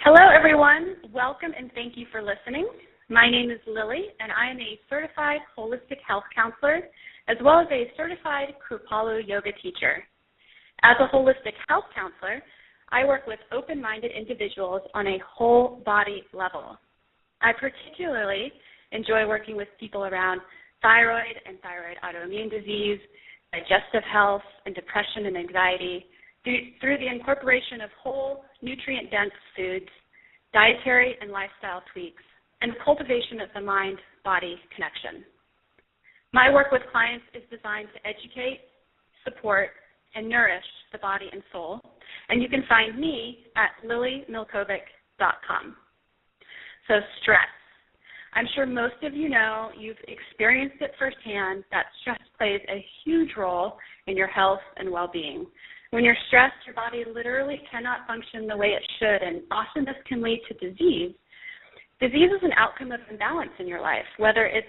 Hello, everyone. Welcome and thank you for listening. My name is Lily, and I am a certified holistic health counselor, as well as a certified Kripalu yoga teacher. As a holistic health counselor, I work with open-minded individuals on a whole body level. I particularly enjoy working with people around thyroid and thyroid autoimmune disease, digestive health, and depression and anxiety through the incorporation of whole, nutrient-dense foods, dietary and lifestyle tweaks, and cultivation of the mind-body connection. My work with clients is designed to educate, support, and nourish the body and soul, and you can find me at lilymilkovic.com. So stress. I'm sure most of you know, you've experienced it firsthand, that stress plays a huge role in your health and well-being. When you're stressed, your body literally cannot function the way it should, and often this can lead to disease. Disease is an outcome of imbalance in your life, whether it's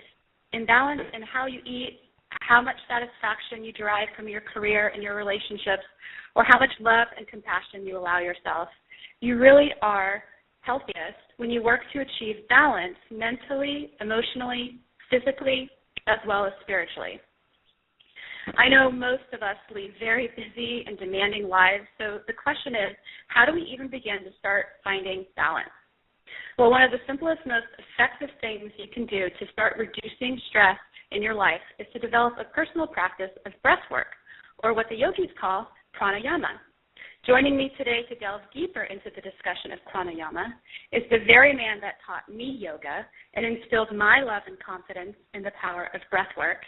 imbalance in how you eat, how much satisfaction you derive from your career and your relationships, or how much love and compassion you allow yourself. You really are healthiest when you work to achieve balance mentally, emotionally, physically, as well as spiritually. I know most of us lead very busy and demanding lives, so the question is, how do we even begin to start finding balance? Well, one of the simplest, most effective things you can do to start reducing stress in your life is to develop a personal practice of breathwork, or what the yogis call pranayama. Joining me today to delve deeper into the discussion of pranayama is the very man that taught me yoga and instilled my love and confidence in the power of breathwork,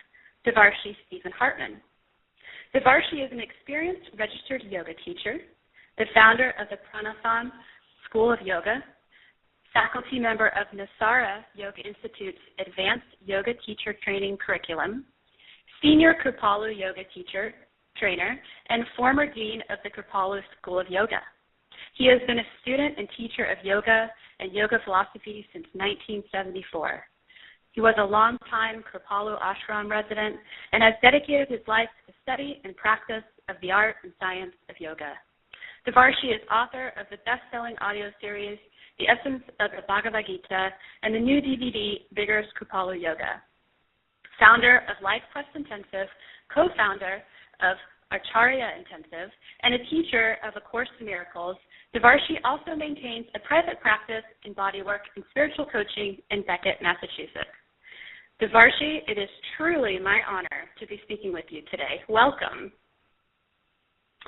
Devarshi Steven Hartman. Devarshi is an experienced registered yoga teacher, the founder of the Pranayama School of Yoga, faculty member of Nasara Yoga Institute's Advanced Yoga Teacher Training Curriculum, senior Kripalu yoga teacher, trainer, and former dean of the Kripalu School of Yoga. He has been a student and teacher of yoga and yoga philosophy since 1974. He was a long-time Kripalu ashram resident and has dedicated his life to the study and practice of the art and science of yoga. Devarshi is author of the best-selling audio series, The Essence of the Bhagavad Gita, and the new DVD, Vigorous Kripalu Yoga. Founder of Life Quest Intensive, co-founder of Acharya Intensive, and a teacher of A Course in Miracles, Devarshi also maintains a private practice in bodywork and spiritual coaching in Beckett, Massachusetts. Devarshi, it is truly my honor to be speaking with you today. Welcome.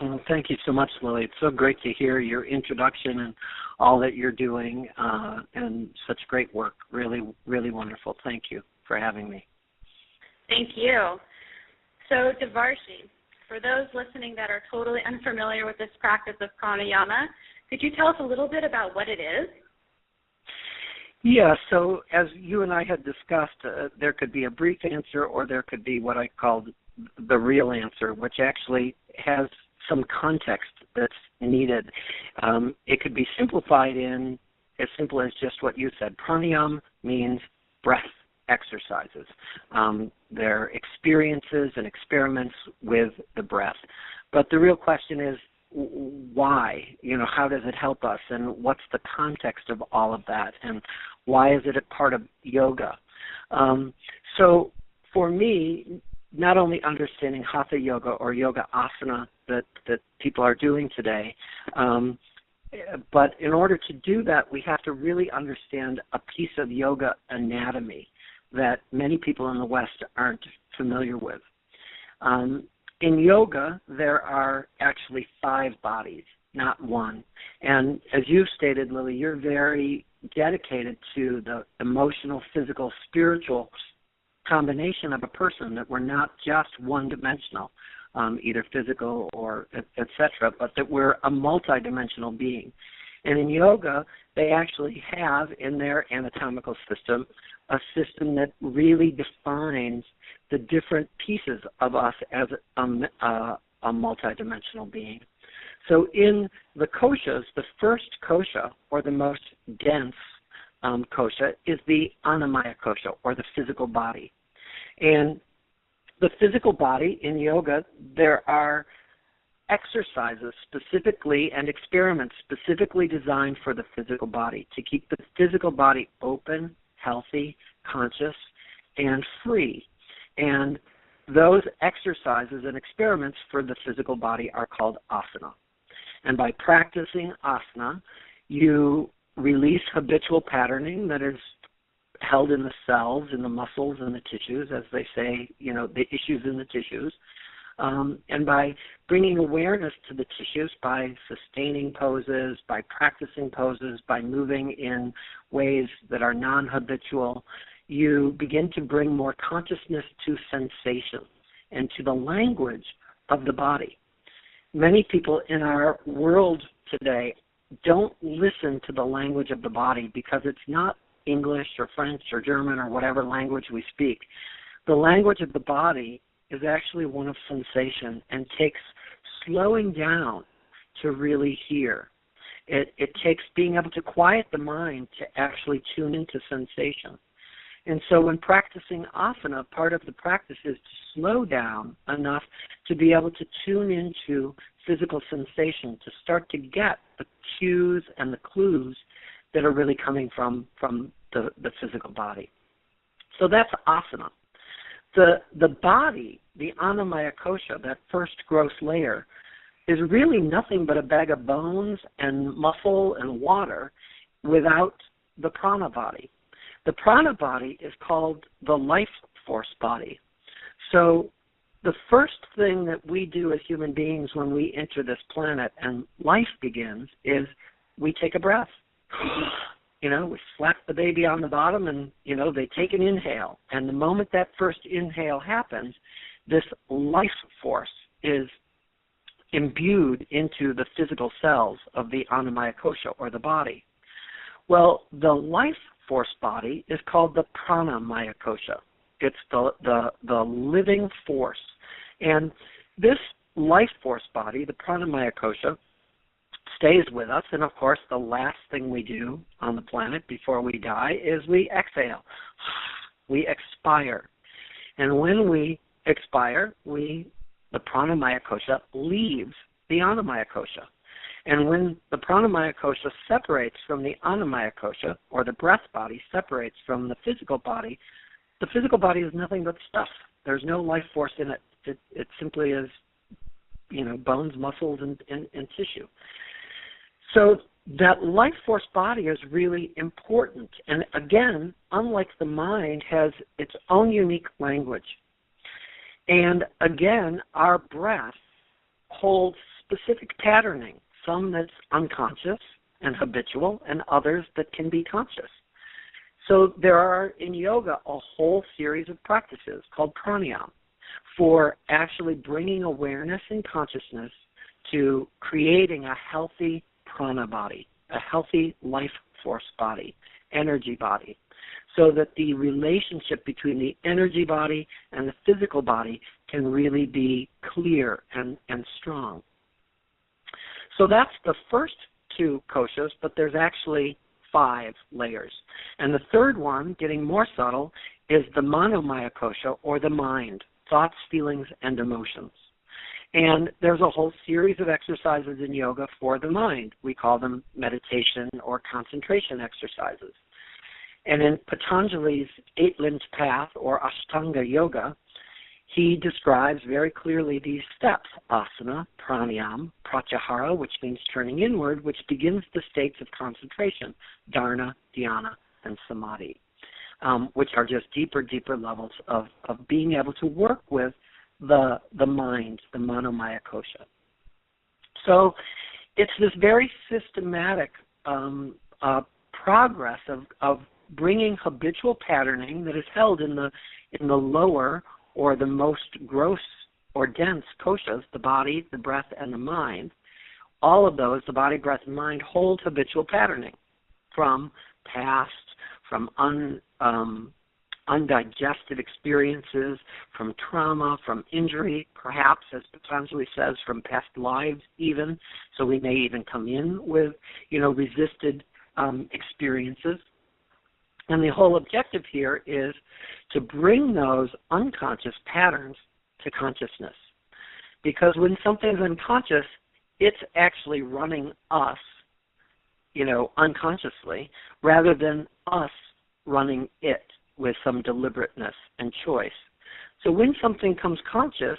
Well, thank you so much, Lily. It's so great to hear your introduction and all that you're doing, and such great work. Really, really wonderful. Thank you for having me. Thank you. So, Devarshi, for those listening that are totally unfamiliar with this practice of pranayama, could you tell us a little bit about what it is? Yeah, so as you and I had discussed, there could be a brief answer or there could be what I called the real answer, which actually has some context that's needed. It could be simplified in as simple as just what you said. Pranayama means breath exercises. They're experiences and experiments with the breath. But the real question is, why? How does it help us, and what's the context of all of that, and why is it a part of yoga? So for me, not only understanding hatha yoga or yoga asana that people are doing today, but in order to do that, we have to really understand a piece of yoga anatomy that many people in the West aren't familiar with. In yoga, there are actually 5 bodies, not one. And as you stated, Lily, you're very dedicated to the emotional, physical, spiritual combination of a person, that we're not just one-dimensional, either physical or et cetera, but that we're a multidimensional being. And in yoga, they actually have in their anatomical system a system that really defines the different pieces of us as a multidimensional being. So in the koshas, the first kosha, or the most dense kosha, is the annamaya kosha, or the physical body. And the physical body in yoga, there are exercises specifically and experiments specifically designed for the physical body, to keep the physical body open, healthy, conscious, and free. And those exercises and experiments for the physical body are called asana. And by practicing asana, you release habitual patterning that is held in the cells, in the muscles, and the tissues, as they say, the issues in the tissues. And by bringing awareness to the tissues, by sustaining poses, by practicing poses, by moving in ways that are non-habitual, you begin to bring more consciousness to sensation and to the language of the body. Many people in our world today don't listen to the language of the body because it's not English or French or German or whatever language we speak. The language of the body is actually one of sensation and takes slowing down to really hear. It takes being able to quiet the mind to actually tune into sensation. And so when practicing asana, part of the practice is to slow down enough to be able to tune into physical sensation, to start to get the cues and the clues that are really coming from the physical body. So that's asana. The body, the annamaya kosha, that first gross layer, is really nothing but a bag of bones and muscle and water without the prana body. The prana body is called the life force body. So the first thing that we do as human beings when we enter this planet and life begins is we take a breath. We slap the baby on the bottom and, they take an inhale. And the moment that first inhale happens, this life force is imbued into the physical cells of the annamaya kosha, or the body. Well, the life force body is called the pranamaya kosha. It's the living force. And this life force body, the pranamaya kosha, stays with us. And, of course, the last thing we do on the planet before we die is we exhale. We expire. And when we expire, the pranamaya kosha leaves the annamaya kosha. And when the pranamaya kosha separates from the annamaya kosha, or the breath body separates from the physical body is nothing but stuff. There's no life force in it. It simply is, bones, muscles, and tissue. So that life force body is really important. And again, unlike the mind, has its own unique language. And again, our breath holds specific patterning, some that's unconscious and habitual, and others that can be conscious. So there are, in yoga, a whole series of practices called pranayama for actually bringing awareness and consciousness to creating a healthy prana body, a healthy life force body, energy body, so that the relationship between the energy body and the physical body can really be clear and strong. So that's the first two koshas, but there's actually 5 layers. And the third one, getting more subtle, is the manomaya kosha, or the mind, thoughts, feelings, and emotions. And there's a whole series of exercises in yoga for the mind. We call them meditation or concentration exercises. And in Patanjali's 8-limbed path, or Ashtanga Yoga, he describes very clearly these steps: asana, pranayama, pratyahara, which means turning inward, which begins the states of concentration, dharana, dhyana, and samadhi, which are just deeper levels of being able to work with the mind, the manomaya kosha. So it's this very systematic progress of bringing habitual patterning that is held in the lower, or the most gross or dense koshas, the body, the breath, and the mind. All of those, the body, breath, and mind, hold habitual patterning from past, from undigested experiences, from trauma, from injury, perhaps, as Patanjali says, from past lives even. So we may even come in with, resisted experiences. And the whole objective here is to bring those unconscious patterns to consciousness, Because when something's unconscious, it's actually running us, unconsciously, rather than us running it with some deliberateness and choice. So when something comes conscious,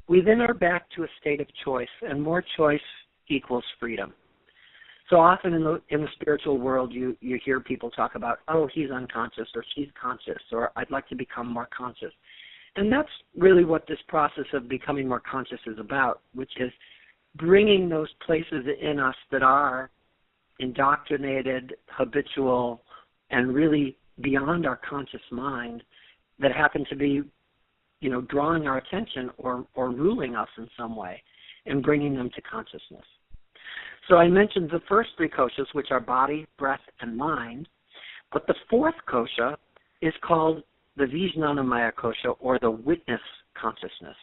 we then are back to a state of choice, and more choice equals freedom. So often in the spiritual world, you hear people talk about, oh, he's unconscious, or she's conscious, or I'd like to become more conscious. And that's really what this process of becoming more conscious is about, which is bringing those places in us that are indoctrinated, habitual, and really beyond our conscious mind that happen to be, drawing our attention or ruling us in some way and bringing them to consciousness. So I mentioned the first three koshas, which are body, breath, and mind, but the fourth kosha is called the Vijnanamaya kosha, or the witness consciousness.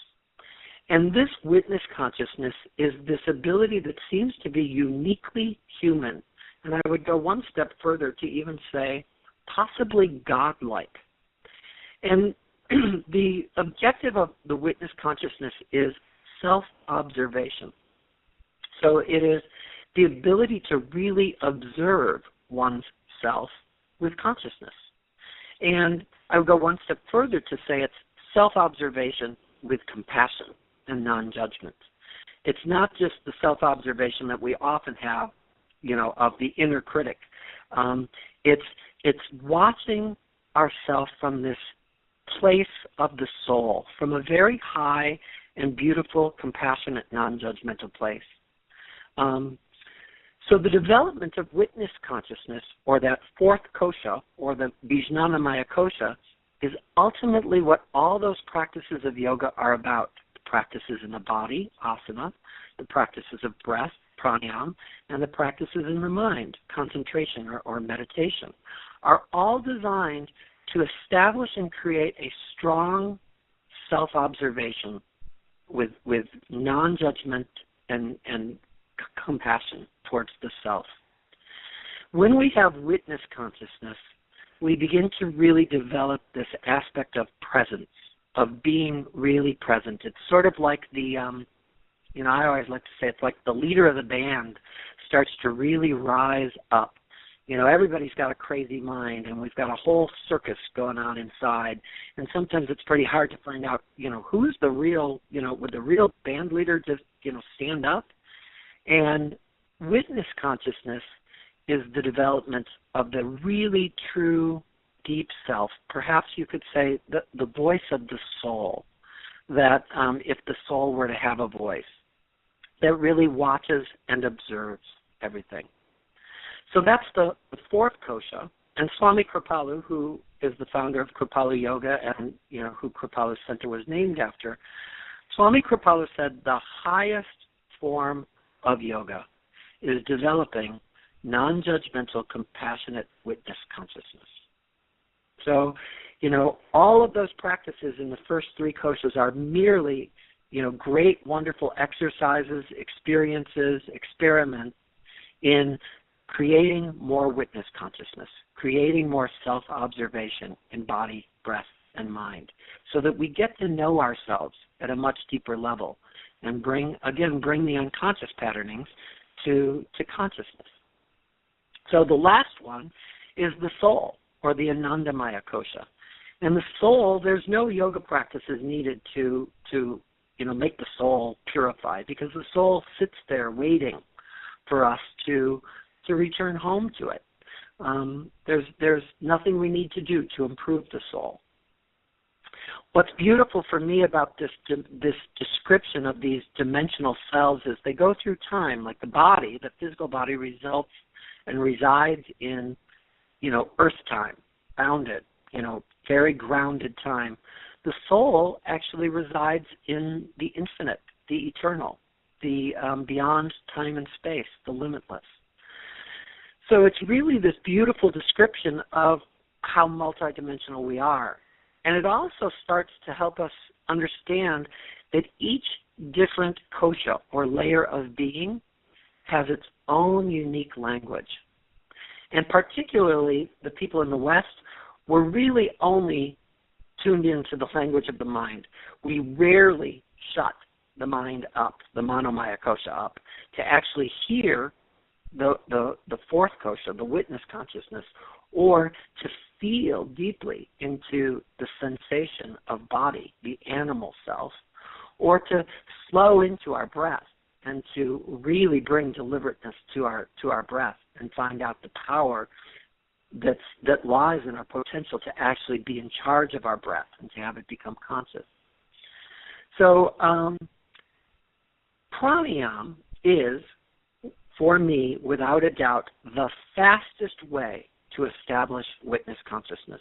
And this witness consciousness is this ability that seems to be uniquely human. And I would go one step further to even say possibly godlike. And the objective of the witness consciousness is self-observation. So it is the ability to really observe one's self with consciousness. And I would go one step further to say it's self-observation with compassion and non-judgment. It's not just the self-observation that we often have, of the inner critic. It's watching ourselves from this place of the soul, from a very high and beautiful, compassionate, non-judgmental place. So the development of witness consciousness, or that fourth kosha, or the Vijnanamaya kosha, is ultimately what all those practices of yoga are about. The practices in the body, asana, the practices of breath, pranayama, and the practices in the mind, concentration or meditation, are all designed to establish and create a strong self-observation with non-judgment and compassion towards the self. When we have witness consciousness, we begin to really develop this aspect of presence, of being really present. It's sort of like the, I always like to say it's like the leader of the band starts to really rise up. Everybody's got a crazy mind, and we've got a whole circus going on inside, and sometimes it's pretty hard to find out, who's the real, would the real band leader just, stand up? And witness consciousness is the development of the really true deep self. Perhaps you could say the voice of the soul, that if the soul were to have a voice, that really watches and observes everything. So that's the fourth kosha. And Swami Kripalu, who is the founder of Kripalu Yoga and, who Kripalu Center was named after, Swami Kripalu said the highest form of yoga is developing non-judgmental, compassionate witness consciousness. So, all of those practices in the first three koshas are merely, great, wonderful exercises, experiences, experiments in creating more witness consciousness, creating more self-observation in body, breath, and mind, so that we get to know ourselves at a much deeper level and bring the unconscious patternings to consciousness. So the last one is the soul, or the Anandamaya kosha. And the soul, there's no yoga practices needed to make the soul purified, because the soul sits there waiting for us to return home to it. There's nothing we need to do to improve the soul. What's beautiful for me about this description of these dimensional cells is they go through time, like the body, the physical body results and resides in, earth time, bounded, very grounded time. The soul actually resides in the infinite, the eternal, the beyond time and space, the limitless. So it's really this beautiful description of how multidimensional we are. And it also starts to help us understand that each different kosha, or layer of being, has its own unique language. And particularly the people in the West were really only tuned into the language of the mind. We rarely shut the mind up, the manomaya kosha up, to actually hear the fourth kosha, the witness consciousness, or to feel deeply into the sensation of body, the animal self, or to slow into our breath and to really bring deliberateness to our breath and find out the power that lies in our potential to actually be in charge of our breath and to have it become conscious. So pranayama is, for me, without a doubt, the fastest way to establish witness consciousness.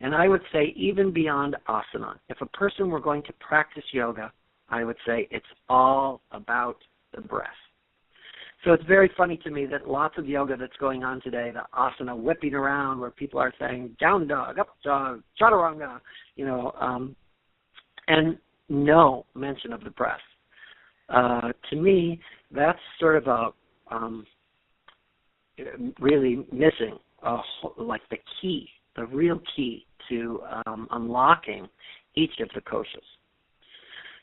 And I would say even beyond asana. If a person were going to practice yoga, I would say it's all about the breath. So it's very funny to me that lots of yoga that's going on today, the asana whipping around where people are saying down dog, up dog, chaturanga, and no mention of the breath. To me, that's sort of really missing, like the key, the real key to unlocking each of the koshas.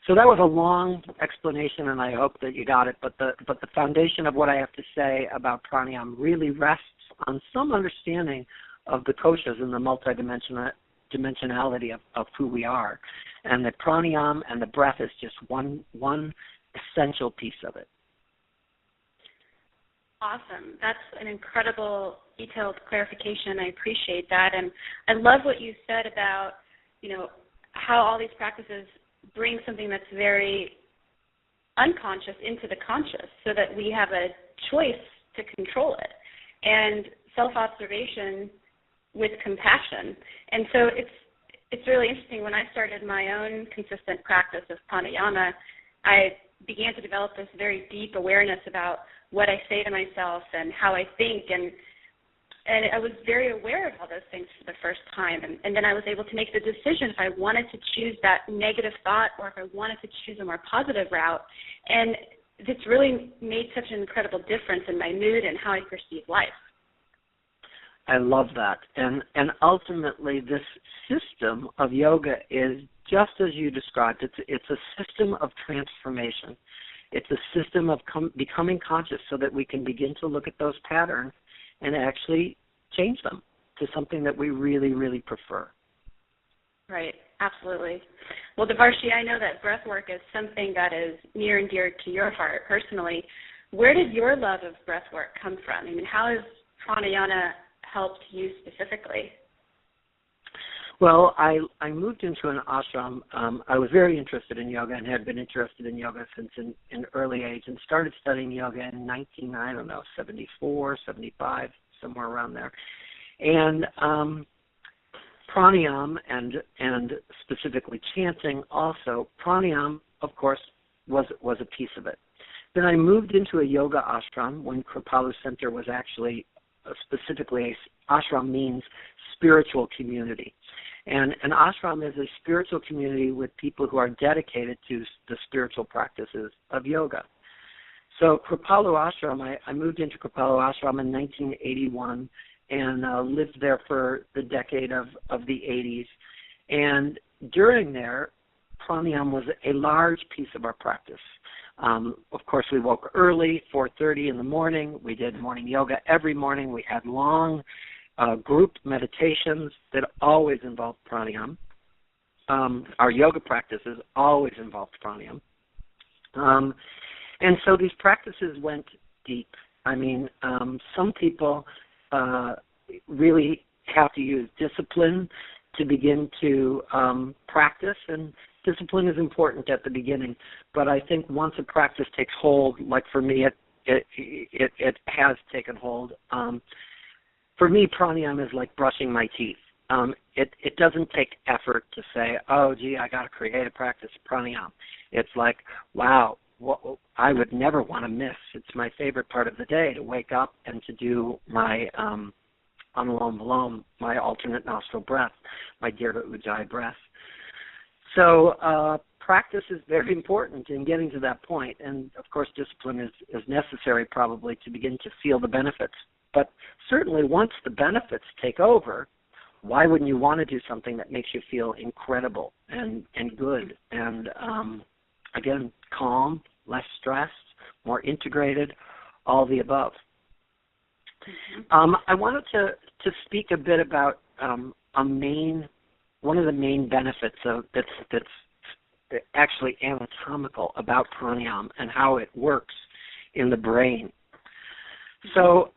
So that was a long explanation, and I hope that you got it. But the foundation of what I have to say about pranayama really rests on some understanding of the koshas and the multidimensionality of who we are, and that pranayama and the breath is just one essential piece of it. Awesome. That's an incredible detailed clarification. I appreciate that. And I love what you said about, how all these practices bring something that's very unconscious into the conscious so that we have a choice to control it. And self-observation with compassion. And so it's really interesting. When I started my own consistent practice of pranayama, I began to develop this very deep awareness about what I say to myself and how I think, and I was very aware of all those things for the first time, and then I was able to make the decision if I wanted to choose that negative thought or if I wanted to choose a more positive route, and it's really made such an incredible difference in my mood and how I perceive life. I love that, and ultimately this system of yoga is just as you described. It's a system of transformation. It's a system of becoming conscious so that we can begin to look at those patterns and actually change them to something that we really, really prefer. Right, absolutely. Well, Devarshi, I know that breathwork is something that is near and dear to your heart personally. Where did your love of breathwork come from? I mean, how has pranayama helped you specifically? Well, I moved into an ashram. I was very interested in yoga and had been interested in yoga since an early age, and started studying yoga in 74, 75, somewhere around there. And pranayama and specifically chanting also, pranayama, of course, was a piece of it. Then I moved into a yoga ashram when Kripalu Center was actually specifically, ashram means spiritual community. And an ashram is a spiritual community with people who are dedicated to the spiritual practices of yoga. So Kripalu Ashram, I moved into Kripalu Ashram in 1981 and lived there for the decade of the 80s. And during there, pranayama was a large piece of our practice. Of course, we woke early, 4:30 in the morning. We did morning yoga every morning. We had long group meditations that always involved pranayama. Our yoga practices always involved pranayama. And so these practices went deep. I mean, some people really have to use discipline to begin to practice, and discipline is important at the beginning. But I think once a practice takes hold, like for me, it has taken hold. For me, pranayama is like brushing my teeth. It doesn't take effort to say, oh, gee, I got to create a practice of pranayama. It's like, wow, I would never want to miss. It's my favorite part of the day to wake up and to do my anulom vilom, my alternate nostril breath, my Dirga Ujjayi breath. So practice is very important in getting to that point. And, of course, discipline is necessary probably to begin to feel the benefits. But certainly once the benefits take over, why wouldn't you want to do something that makes you feel incredible and good and again, calm, less stressed, more integrated, all the above. I wanted to speak a bit about one of the main benefits that's actually anatomical about pranayama and how it works in the brain. So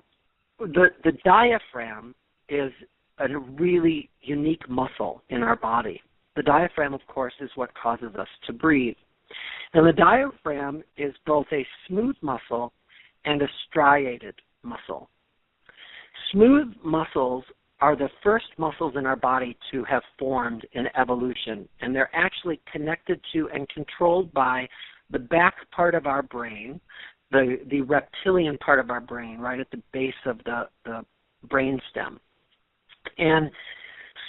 the diaphragm is a really unique muscle in our body. The diaphragm, of course, is what causes us to breathe. And the diaphragm is both a smooth muscle and a striated muscle. Smooth muscles are the first muscles in our body to have formed in evolution, and they're actually connected to and controlled by the back part of our brain, the reptilian part of our brain, right at the base of the brain stem. And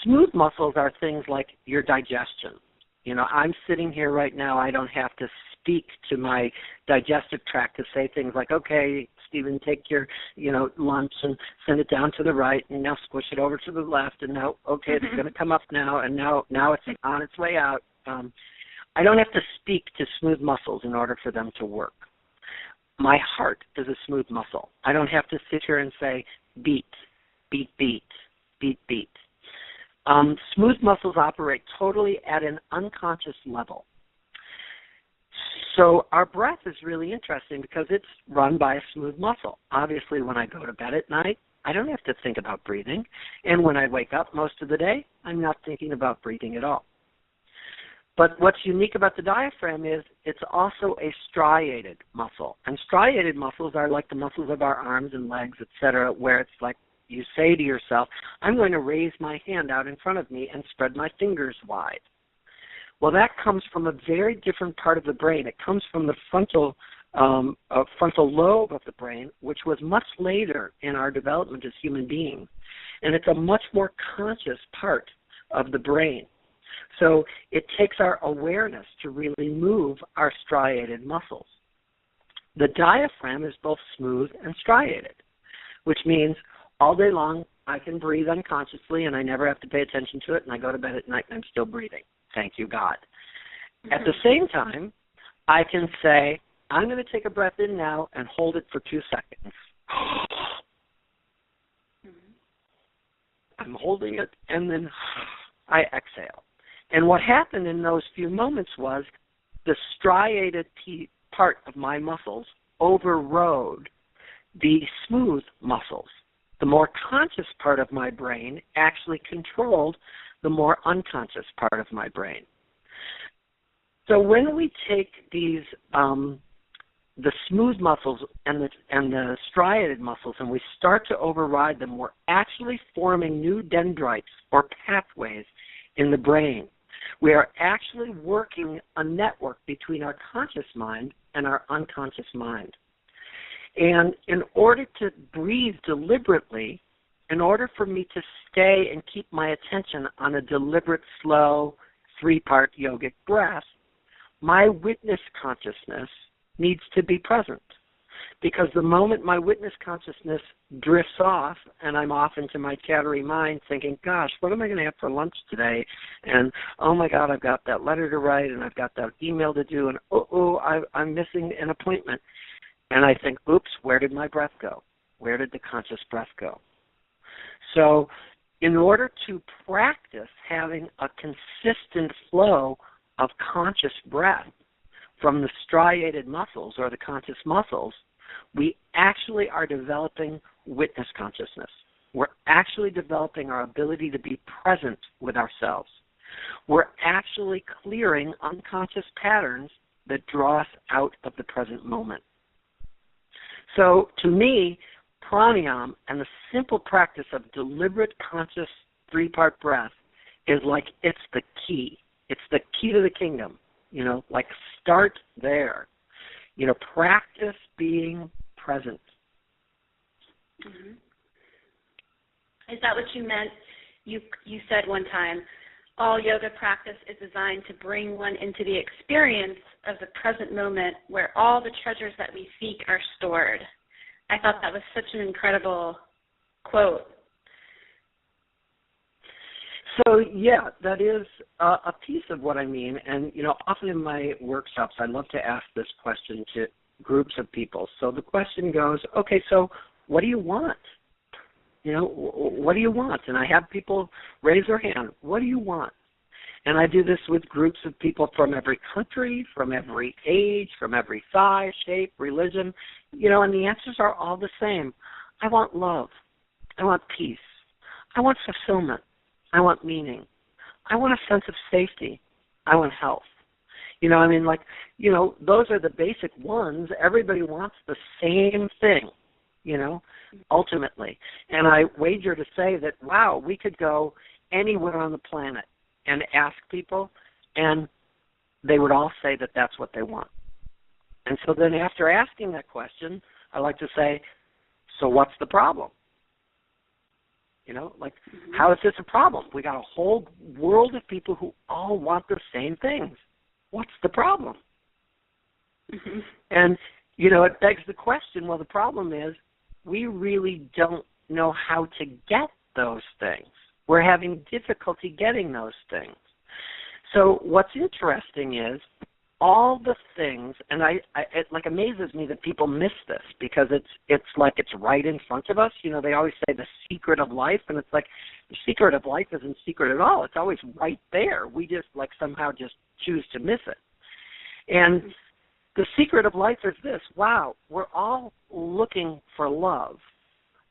smooth muscles are things like your digestion. You know, I'm sitting here right now, I don't have to speak to my digestive tract to say things like, okay, Stephen, take your, lunch and send it down to the right, and now squish it over to the left, and now, okay, it's going to come up now, and now it's on its way out. I don't have to speak to smooth muscles in order for them to work. My heart is a smooth muscle. I don't have to sit here and say, beat, beat, beat, beat, beat. Smooth muscles operate totally at an unconscious level. So our breath is really interesting because it's run by a smooth muscle. Obviously, when I go to bed at night, I don't have to think about breathing. And when I wake up most of the day, I'm not thinking about breathing at all. But what's unique about the diaphragm is it's also a striated muscle. And striated muscles are like the muscles of our arms and legs, et cetera, where it's like you say to yourself, I'm going to raise my hand out in front of me and spread my fingers wide. Well, that comes from a very different part of the brain. It comes from the frontal lobe of the brain, which was much later in our development as human beings. And it's a much more conscious part of the brain. So it takes our awareness to really move our striated muscles. The diaphragm is both smooth and striated, which means all day long I can breathe unconsciously and I never have to pay attention to it, and I go to bed at night and I'm still breathing. Thank you, God. At the same time, I can say, I'm going to take a breath in now and hold it for 2 seconds. I'm holding it, and then I exhale. And what happened in those few moments was the striated part of my muscles overrode the smooth muscles. The more conscious part of my brain actually controlled the more unconscious part of my brain. So when we take these, the smooth muscles and the striated muscles, and we start to override them, we're actually forming new dendrites or pathways in the brain. We are actually working a network between our conscious mind and our unconscious mind. And in order to breathe deliberately, in order for me to stay and keep my attention on a deliberate, slow, 3-part yogic breath, my witness consciousness needs to be present. Because the moment my witness consciousness drifts off and I'm off into my chattery mind thinking, gosh, what am I going to have for lunch today? And, oh, my God, I've got that letter to write and I've got that email to do, and, I'm missing an appointment. And I think, oops, where did my breath go? Where did the conscious breath go? So in order to practice having a consistent flow of conscious breath from the striated muscles or the conscious muscles, we actually are developing witness consciousness. We're actually developing our ability to be present with ourselves. We're actually clearing unconscious patterns that draw us out of the present moment. So to me, pranayama and the simple practice of deliberate, conscious 3-part breath is like it's the key. It's the key to the kingdom. Like start there. Practice being present. Mm-hmm. Is that what you meant? You said one time, all yoga practice is designed to bring one into the experience of the present moment where all the treasures that we seek are stored. I thought that was such an incredible quote. So, yeah, that is a piece of what I mean. And, often in my workshops, I love to ask this question to groups of people. So the question goes, okay, so what do you want? What do you want? And I have people raise their hand. What do you want? And I do this with groups of people from every country, from every age, from every size, shape, religion, and the answers are all the same. I want love. I want peace. I want fulfillment. I want meaning. I want a sense of safety. I want health. Those are the basic ones. Everybody wants the same thing, ultimately. And I wager to say that, wow, we could go anywhere on the planet and ask people, and they would all say that that's what they want. And so then after asking that question, I like to say, so what's the problem? How is this a problem? We got a whole world of people who all want the same things. What's the problem? Mm-hmm. And, it begs the question, well, the problem is we really don't know how to get those things. We're having difficulty getting those things. So what's interesting is all the things, and it amazes me that people miss this because it's like it's right in front of us. They always say the secret of life, and it's like the secret of life isn't secret at all. It's always right there. We just somehow just choose to miss it. And the secret of life is this: wow, we're all looking for love,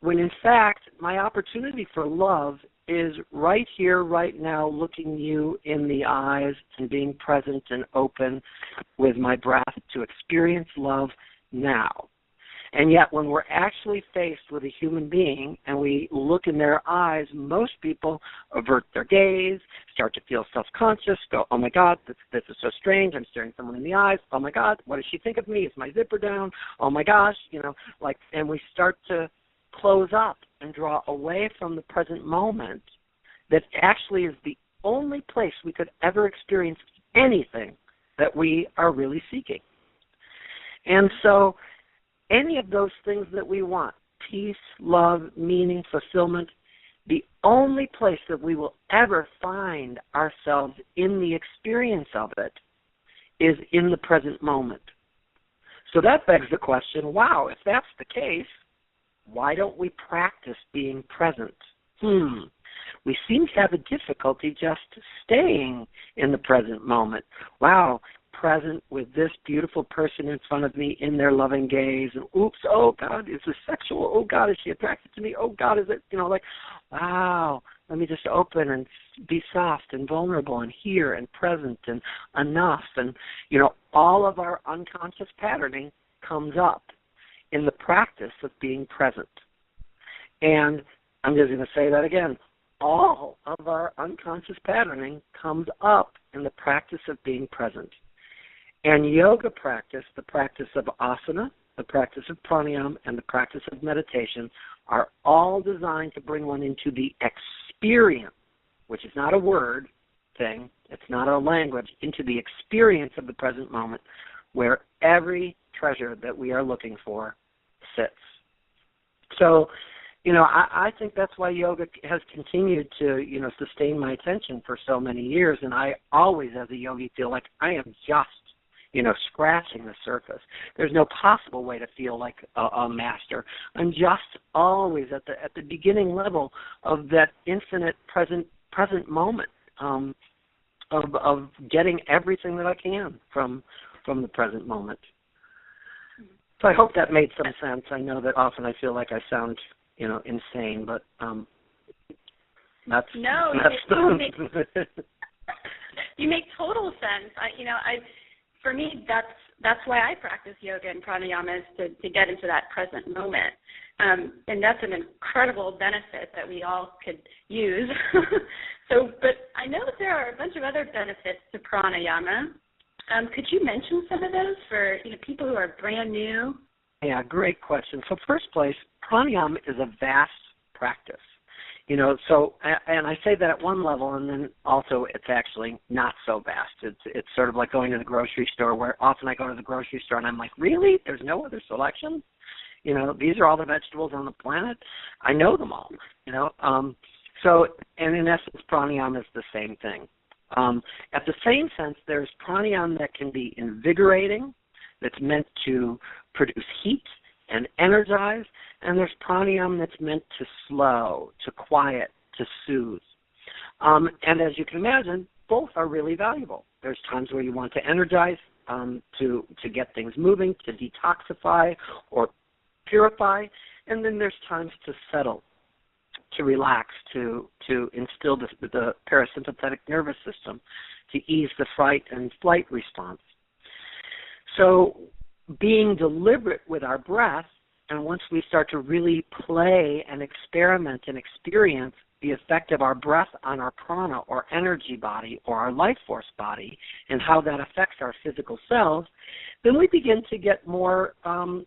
when in fact my opportunity for love is right here, right now, looking you in the eyes and being present and open with my breath to experience love now. And yet when we're actually faced with a human being and we look in their eyes, most people avert their gaze, start to feel self-conscious, go, oh my God, this is so strange, I'm staring someone in the eyes, oh my God, what does she think of me, is my zipper down, oh my gosh, and we start to close up and draw away from the present moment that actually is the only place we could ever experience anything that we are really seeking. And so any of those things that we want, peace, love, meaning, fulfillment, the only place that we will ever find ourselves in the experience of it is in the present moment. So that begs the question, wow, if that's the case, why don't we practice being present? We seem to have a difficulty just staying in the present moment. Wow, present with this beautiful person in front of me in their loving gaze. And oops, oh God, is this sexual? Oh God, is she attracted to me? Oh God, is it, wow, let me just open and be soft and vulnerable and here and present and enough. And, all of our unconscious patterning comes up in the practice of being present. And I'm just going to say that again. All of our unconscious patterning comes up in the practice of being present. And yoga practice, the practice of asana, the practice of pranayama, and the practice of meditation are all designed to bring one into the experience, which is not a word thing, it's not a language, into the experience of the present moment where every treasure that we are looking for sits. So, I think that's why yoga has continued to, sustain my attention for so many years. And I always, as a yogi, feel like I am just, scratching the surface. There's no possible way to feel like a master. I'm just always at the beginning level of that infinite present moment of getting everything that I can from the present moment. So I hope that made some sense. I know that often I feel like I sound, insane, but that's no. You make total sense. For me, that's why I practice yoga and pranayama, is to get into that present moment, and that's an incredible benefit that we all could use. But I know that there are a bunch of other benefits to pranayama. Could you mention some of those for people who are brand new? Yeah, great question. So first place, pranayama is a vast practice. So, and I say that at one level, and then also it's actually not so vast. It's sort of like going to the grocery store, where often I go to the grocery store and I'm like, really? There's no other selection? These are all the vegetables on the planet. I know them all, So, and in essence, pranayama is the same thing. At the same sense, there's pranayama that can be invigorating, that's meant to produce heat and energize, and there's pranayama that's meant to slow, to quiet, to soothe. And as you can imagine, both are really valuable. There's times where you want to energize, to get things moving, to detoxify or purify, and then there's times to settle, to relax, to instill the parasympathetic nervous system, to ease the fight and flight response. So being deliberate with our breath, and once we start to really play and experiment and experience the effect of our breath on our prana or energy body or our life force body and how that affects our physical cells, then we begin to get more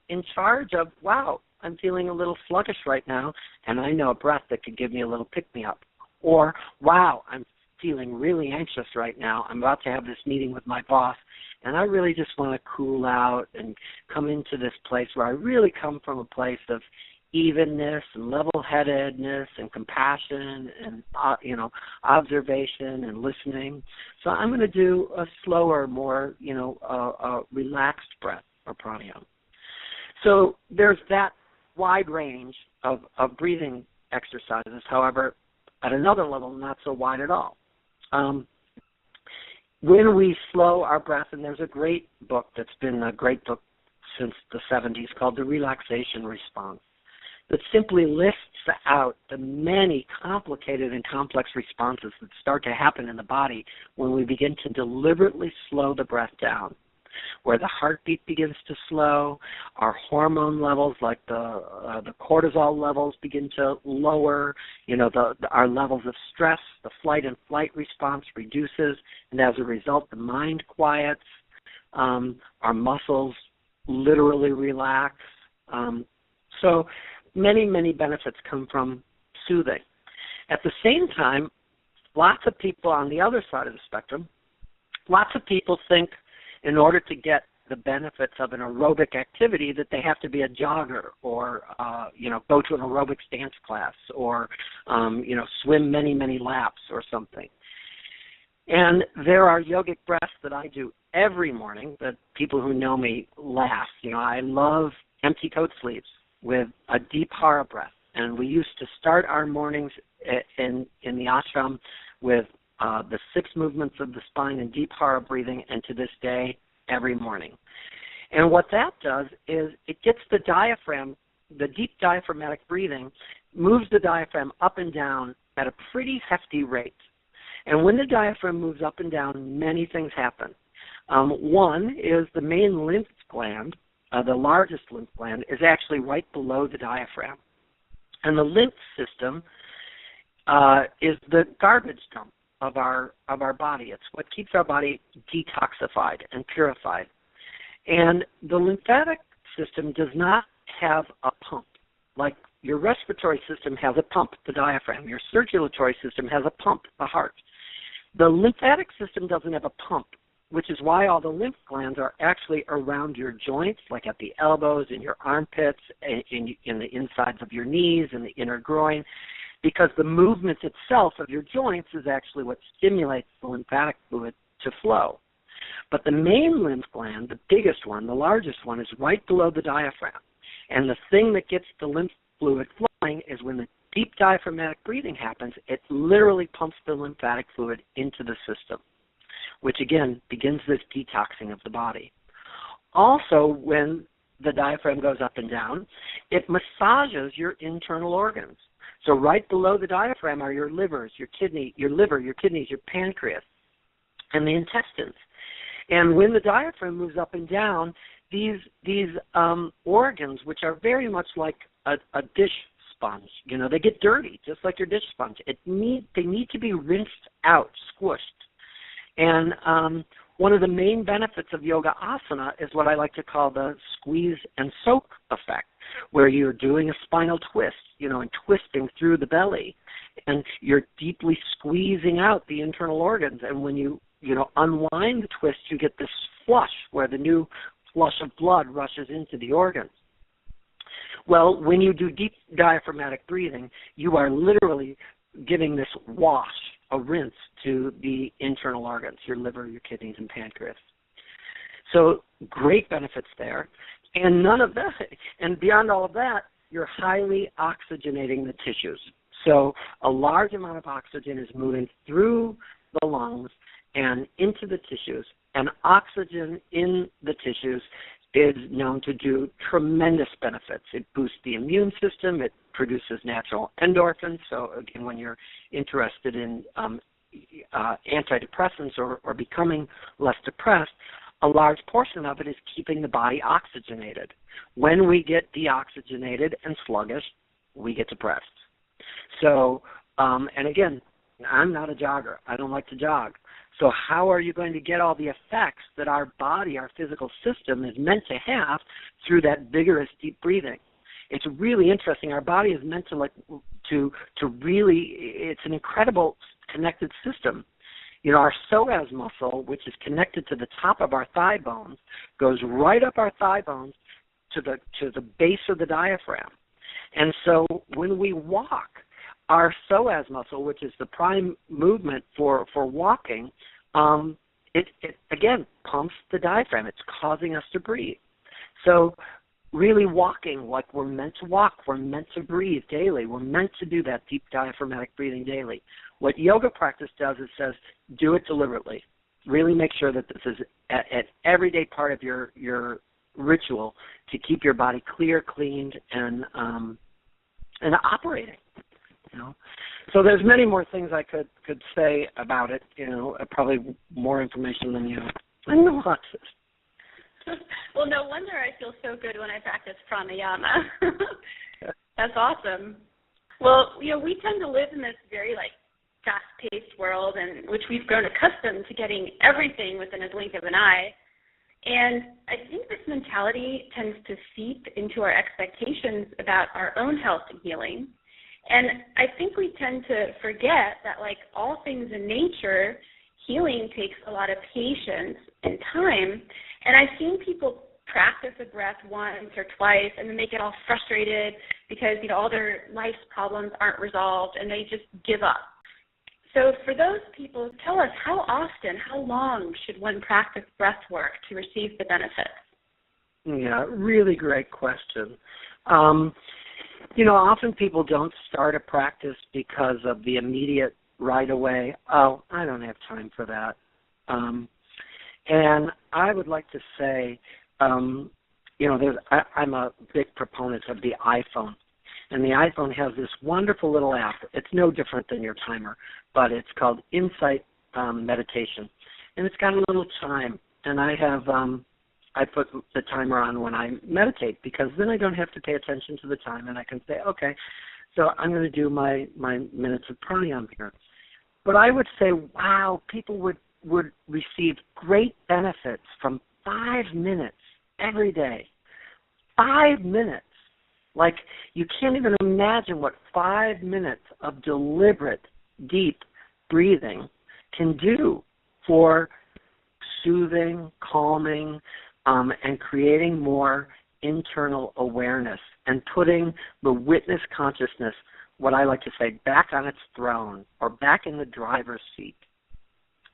in charge of, wow, I'm feeling a little sluggish right now, and I know a breath that could give me a little pick-me-up. Or, wow, I'm feeling really anxious right now. I'm about to have this meeting with my boss, and I really just want to cool out and come into this place where I really come from a place of evenness and level-headedness and compassion and, observation and listening. So I'm going to do a slower, more, relaxed breath or pranayama. So there's that wide range of breathing exercises. However, at another level, not so wide at all. When we slow our breath, and there's a great book that's been a great book since the 70s called The Relaxation Response, that simply lists out the many complicated and complex responses that start to happen in the body when we begin to deliberately slow the breath down, where the heartbeat begins to slow, our hormone levels like the cortisol levels begin to lower, our levels of stress, the flight and flight response reduces, and as a result the mind quiets, our muscles literally relax. So many, many benefits come from soothing. At the same time, lots of people on the other side of the spectrum, lots of people think in order to get the benefits of an aerobic activity that they have to be a jogger or, go to an aerobics dance class or, swim many, many laps or something. And there are yogic breaths that I do every morning that people who know me laugh. I love empty coat sleeves with a deep hara breath. And we used to start our mornings in the ashram with the 6 movements of the spine and deep hara breathing, and to this day, every morning. And what that does is it gets the diaphragm, the deep diaphragmatic breathing, moves the diaphragm up and down at a pretty hefty rate. And when the diaphragm moves up and down, many things happen. One is the main lymph gland, the largest lymph gland, is actually right below the diaphragm. And the lymph system is the garbage dump of our body. It's what keeps our body detoxified and purified. And the lymphatic system does not have a pump. Like your respiratory system has a pump, the diaphragm. Your circulatory system has a pump, the heart. The lymphatic system doesn't have a pump, which is why all the lymph glands are actually around your joints, like at the elbows, in your armpits, in the insides of your knees, in the inner groin, because the movement itself of your joints is actually what stimulates the lymphatic fluid to flow. But the main lymph gland, the biggest one, the largest one, is right below the diaphragm. And the thing that gets the lymph fluid flowing is when the deep diaphragmatic breathing happens, it literally pumps the lymphatic fluid into the system, which again begins this detoxing of the body. Also, when the diaphragm goes up and down, it massages your internal organs. So right below the diaphragm are your livers, your liver, your kidneys, your pancreas, and the intestines. And when the diaphragm moves up and down, these organs, which are very much like a dish sponge, they get dirty, just like your dish sponge. They need to be rinsed out, squished. And one of the main benefits of yoga asana is what I like to call the squeeze and soak effect, where you're doing a spinal twist, and twisting through the belly, and you're deeply squeezing out the internal organs. And when you unwind the twist, you get this flush where the new flush of blood rushes into the organs. Well, when you do deep diaphragmatic breathing, you are literally giving this wash, a rinse to the internal organs, your liver, your kidneys, and pancreas. So great benefits there. And none of that, and beyond all of that, you're highly oxygenating the tissues. So a large amount of oxygen is moving through the lungs and into the tissues, and oxygen in the tissues is known to do tremendous benefits. It boosts the immune system. It produces natural endorphins. So, again, when you're interested in antidepressants or becoming less depressed, a large portion of it is keeping the body oxygenated. When we get deoxygenated and sluggish, we get depressed. So, and again, I'm not a jogger. I don't like to jog. So how are you going to get all the effects that our body, our physical system is meant to have through that vigorous deep breathing? It's really interesting. Our body is meant to really, it's an incredible connected system. You know, our psoas muscle, which is connected to the top of our thigh bones, goes right up our thigh bones to the base of the diaphragm. And so when we walk, our psoas muscle, which is the prime movement for walking, it again pumps the diaphragm. It's causing us to breathe. So really walking like we're meant to walk, we're meant to breathe daily. We're meant to do that deep diaphragmatic breathing daily. What yoga practice does is says, do it deliberately. Really make sure that this is an everyday part of your ritual to keep your body clear, cleaned, and operating. You know, so there's many more things I could say about it. You know, probably more information than you know. Well, no wonder I feel so good when I practice pranayama. That's awesome. Well, you know, we tend to live in this very fast-paced world, in which we've grown accustomed to getting everything within a blink of an eye. And I think this mentality tends to seep into our expectations about our own health and healing. And I think we tend to forget that, like all things in nature, healing takes a lot of patience and time. And I've seen people practice a breath once or twice and then they get all frustrated because, you know, all their life's problems aren't resolved and they just give up. So for those people, tell us, how often, how long should one practice breath work to receive the benefits? Yeah, really great question. You know, often people don't start a practice because of the immediate right away, oh, I don't have time for that. And I would like to say, you know, I'm a big proponent of the iPhone. And the iPhone has this wonderful little app. It's no different than your timer, but it's called Insight Meditation. And it's got a little time. And I put the timer on when I meditate because then I don't have to pay attention to the time and I can say, okay, so I'm going to do my minutes of pranayama here. But I would say, wow, people would receive great benefits from 5 minutes every day. 5 minutes. Like, you can't even imagine what 5 minutes of deliberate, deep breathing can do for soothing, calming, and creating more internal awareness and putting the witness consciousness, what I like to say, back on its throne or back in the driver's seat.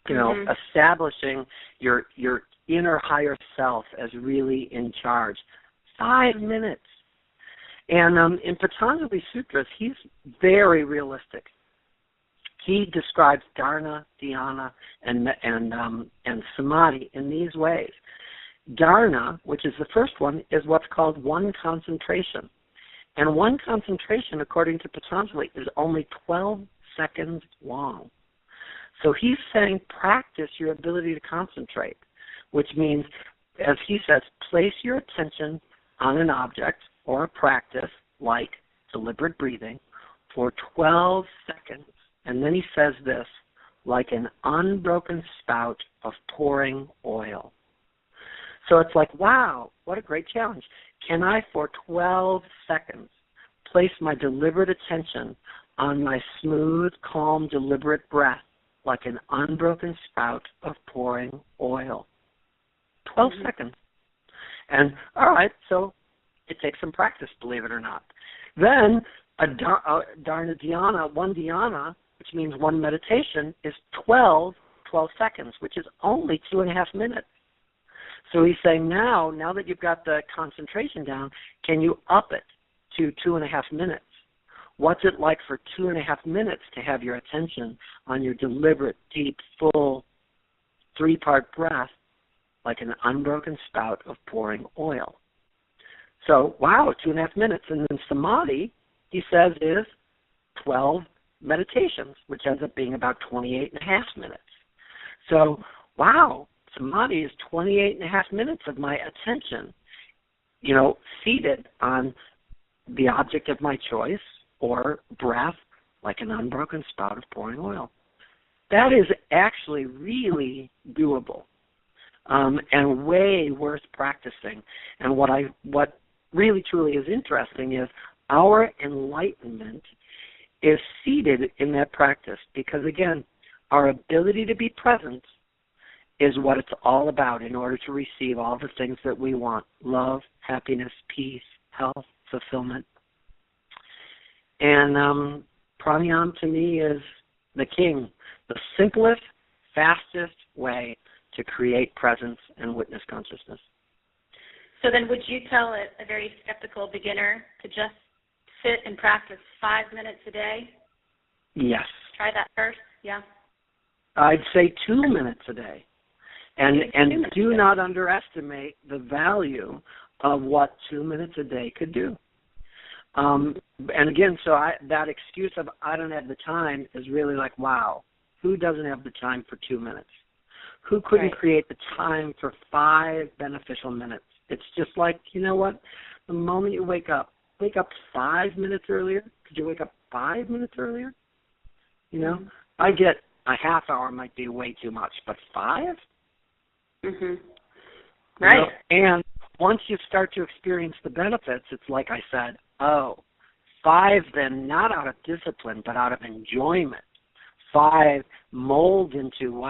You know, establishing your inner higher self as really in charge. 5 minutes. And in Patanjali Sutras, he's very realistic. He describes dharana, dhyana, and samadhi in these ways. Dharana, which is the first one, is what's called one concentration. And one concentration, according to Patanjali, is only 12 seconds long. So he's saying practice your ability to concentrate, which means, as he says, place your attention on an object or a practice like deliberate breathing for 12 seconds. And then he says this, like an unbroken spout of pouring oil. So it's like, wow, what a great challenge. Can I, for 12 seconds, place my deliberate attention on my smooth, calm, deliberate breath like an unbroken spout of pouring oil? 12 seconds. And, all right, so it takes some practice, believe it or not. Then one dhyana, which means one meditation, is 12 seconds, which is only 2.5 minutes. So he's saying now that you've got the concentration down, can you up it to 2.5 minutes? What's it like for 2.5 minutes to have your attention on your deliberate, deep, full, 3-part breath like an unbroken spout of pouring oil? So, wow, 2.5 minutes. And then samadhi, he says, is 12 meditations, which ends up being about 28.5 minutes. So, wow, samadhi is 28.5 minutes of my attention, seated on the object of my choice or breath like an unbroken spout of pouring oil. That is actually really doable and way worth practicing. And what really truly is interesting is our enlightenment is seated in that practice because, again, our ability to be present is what it's all about in order to receive all the things that we want: love, happiness, peace, health, fulfillment. And pranayama to me is the king, the simplest, fastest way to create presence and witness consciousness. So then would you tell a very skeptical beginner to just sit and practice 5 minutes a day? Yes. Try that first, yeah? I'd say 2 minutes a day. And do not underestimate the value of what 2 minutes a day could do. And again, so that excuse of I don't have the time is really like, wow, who doesn't have the time for 2 minutes? Who couldn't create the time for 5 beneficial minutes? It's just like, you know what? The moment you wake up 5 minutes earlier. Could you wake up 5 minutes earlier? I get a half hour might be way too much, but 5? Mm-hmm. Right. And once you start to experience the benefits, it's like I said, 5 then not out of discipline, but out of enjoyment. 5 molds into,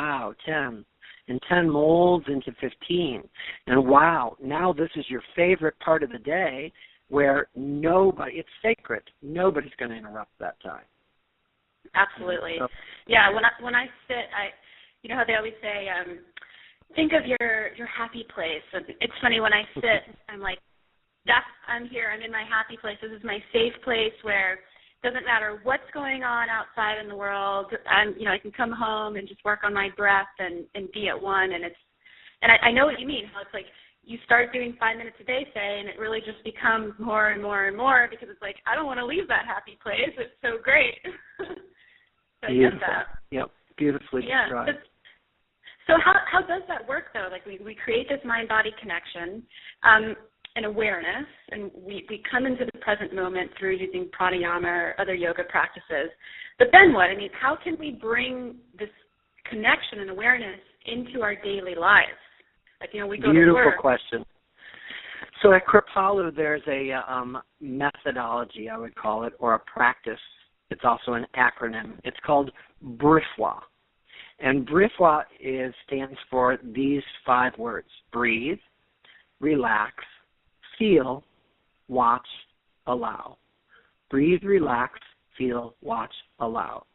10. And 10 molds into 15. And wow, now this is your favorite part of the day where it's sacred. Nobody's going to interrupt that time. Absolutely. Yeah, when I sit, you know how they always say, think of your happy place. And it's funny, when I sit, I'm like, I'm here, I'm in my happy place. This is my safe place where it doesn't matter what's going on outside in the world. I can come home and just work on my breath and be at one. And I know what you mean, how it's like you start doing 5 minutes a day, say, and it really just becomes more and more and more because it's like, I don't want to leave that happy place. It's so great. So beautiful. I get that. Yep, beautifully described. So how does that work, though? Like we create this mind-body connection and awareness, and we come into the present moment through using pranayama or other yoga practices. But then what? I mean, how can we bring this connection and awareness into our daily lives? Like, we go beautiful to work. Question. So at Kripalu, there's a methodology, I would call it, or a practice. It's also an acronym. It's called Breathwork. And Breathwork stands for these 5 words: breathe, relax, feel, watch, allow. Breathe, relax, feel, watch, allow.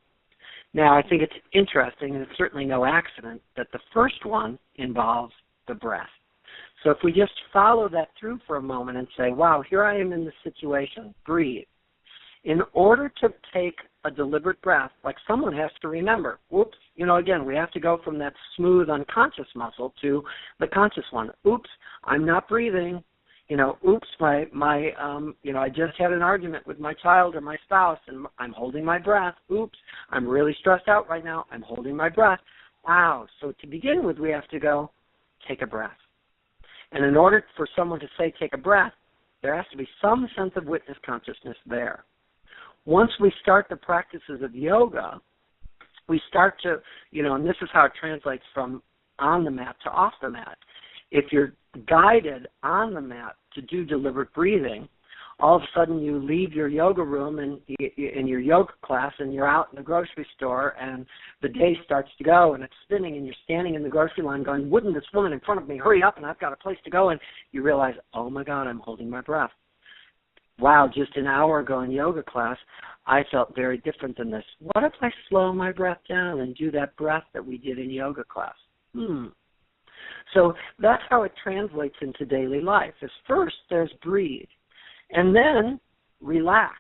Now, I think it's interesting, and it's certainly no accident, that the first one involves the breath. So if we just follow that through for a moment and say, wow, here I am in this situation, breathe. In order to take a deliberate breath, like someone has to remember, whoops, again, we have to go from that smooth unconscious muscle to the conscious one. Oops, I'm not breathing. Oops, I just had an argument with my child or my spouse, and I'm holding my breath. Oops, I'm really stressed out right now. I'm holding my breath. Wow. So to begin with, we have to go take a breath. And in order for someone to say take a breath, there has to be some sense of witness consciousness there. Once we start the practices of yoga, we start to, and this is how it translates from on the mat to off the mat. If you're guided on the mat to do deliberate breathing, all of a sudden you leave your yoga room and in your yoga class and you're out in the grocery store and the day starts to go and it's spinning and you're standing in the grocery line going, wouldn't this woman in front of me hurry up and I've got a place to go, and you realize, oh my God, I'm holding my breath. wow, just an hour ago in yoga class, I felt very different than this. What if I slow my breath down and do that breath that we did in yoga class? So that's how it translates into daily life. Is first there's breathe, and then relax.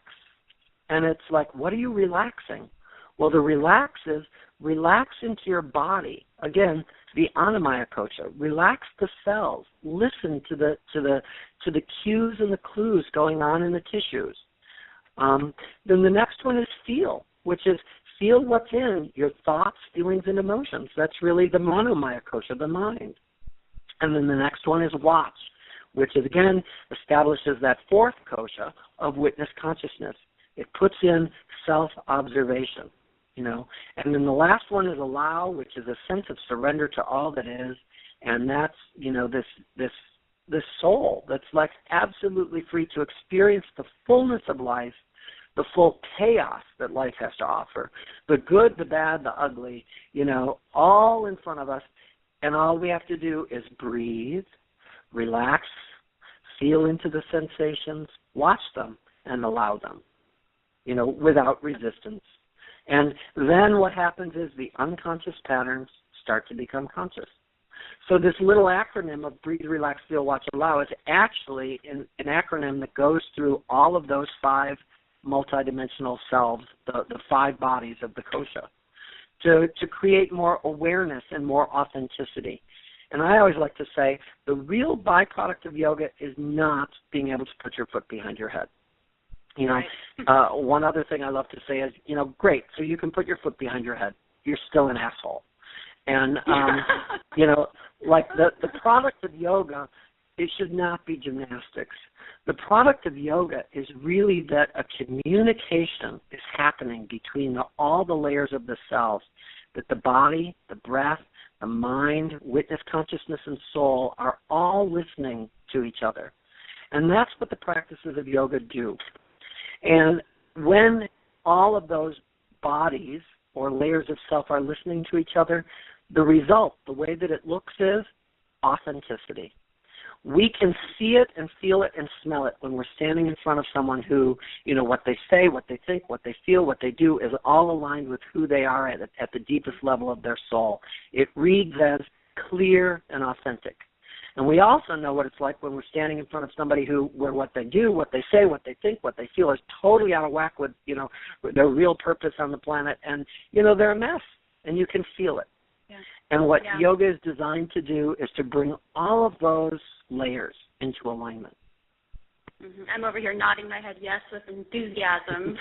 And it's like, what are you relaxing? Well, the relax is relax into your body. Again, the Anamaya Kosha. Relax the cells. Listen to the cues and the clues going on in the tissues. Then the next one is feel, which is feel what's in your thoughts, feelings, and emotions. That's really the Manomaya Kosha, the mind. And then the next one is watch, which is, again, establishes that fourth kosha of witness consciousness. It puts in self-observation, you know. And then the last one is allow, which is a sense of surrender to all that is, and that's, you know, this soul that's like absolutely free to experience the fullness of life, the full chaos that life has to offer, the good, the bad, the ugly, you know, all in front of us. And all we have to do is breathe, relax, feel into the sensations, watch them, and allow them, you know, without resistance. And then what happens is the unconscious patterns start to become conscious. So this little acronym of breathe, relax, feel, watch, allow is actually an acronym that goes through all of those 5 multidimensional selves, the 5 bodies of the kosha, to create more awareness and more authenticity. And I always like to say the real byproduct of yoga is not being able to put your foot behind your head. You know, one other thing I love to say is, you know, great, so you can put your foot behind your head. You're still an asshole. And, you know, like the product of yoga, it should not be gymnastics. The product of yoga is really that a communication is happening between all the layers of the cells, that the body, the breath, the mind, witness consciousness, and soul are all listening to each other. And that's what the practices of yoga do. And when all of those bodies or layers of self are listening to each other, the result, the way that it looks is authenticity. We can see it and feel it and smell it when we're standing in front of someone who, you know, what they say, what they think, what they feel, what they do is all aligned with who they are at the deepest level of their soul. It reads as clear and authentic. And we also know what it's like when we're standing in front of somebody where what they do, what they say, what they think, what they feel is totally out of whack with, you know, their real purpose on the planet. And, you know, they're a mess, and you can feel it. Yeah. And what yoga is designed to do is to bring all of those layers into alignment. Mm-hmm. I'm over here nodding my head yes with enthusiasm.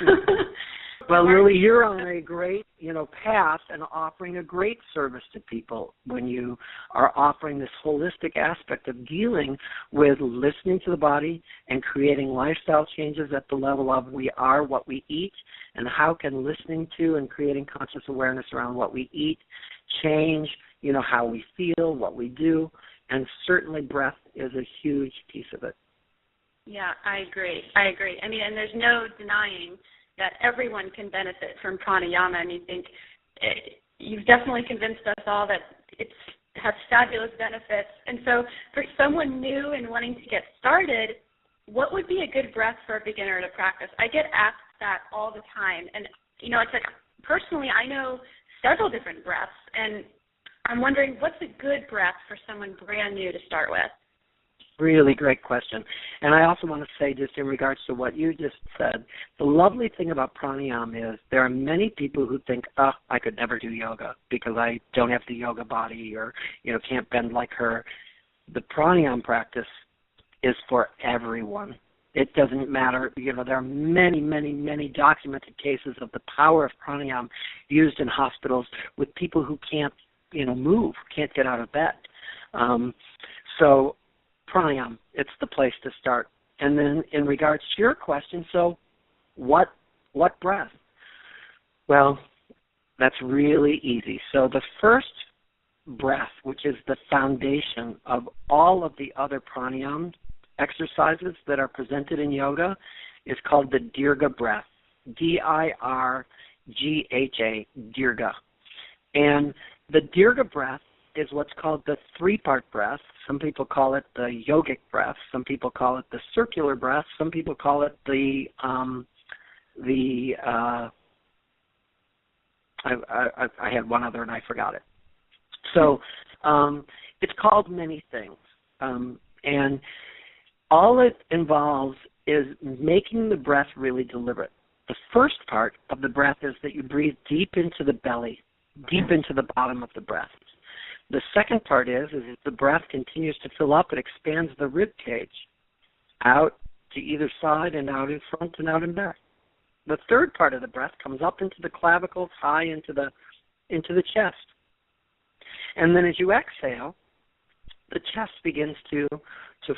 Well, Lily, you're on a great, you know, path and offering a great service to people when you are offering this holistic aspect of dealing with listening to the body and creating lifestyle changes at the level of we are what we eat, and how can listening to and creating conscious awareness around what we eat change, you know, how we feel, what we do, and certainly breath is a huge piece of it. Yeah, I agree. I mean, and there's no denying that everyone can benefit from pranayama. I mean, you've definitely convinced us all that it has fabulous benefits. And so for someone new and wanting to get started, what would be a good breath for a beginner to practice? I get asked that all the time. And, you know, it's like personally I know several different breaths, and I'm wondering what's a good breath for someone brand new to start with? Really great question. And I also want to say, just in regards to what you just said, the lovely thing about pranayama is there are many people who think, I could never do yoga because I don't have the yoga body or, you know, can't bend like her. The pranayama practice is for everyone. It doesn't matter. You know, there are many, many, many documented cases of the power of pranayama used in hospitals with people who can't, you know, move, can't get out of bed. So pranayama, it's the place to start. And then in regards to your question, so what breath? Well, that's really easy. So the first breath, which is the foundation of all of the other pranayama exercises that are presented in yoga, is called the Dirga breath, D-I-R-G-H-A, Dirga. And the Dirga breath is what's called the three-part breath. Some people call it the yogic breath. Some people call it the circular breath. Some people call it I had one other and I forgot it. So it's called many things. And all it involves is making the breath really deliberate. The first part of the breath is that you breathe deep into the belly, deep into the bottom of the breath. The second part is as the breath continues to fill up, it expands the rib cage out to either side and out in front and out in back. The third part of the breath comes up into the clavicles, high into the chest. And then as you exhale, the chest begins to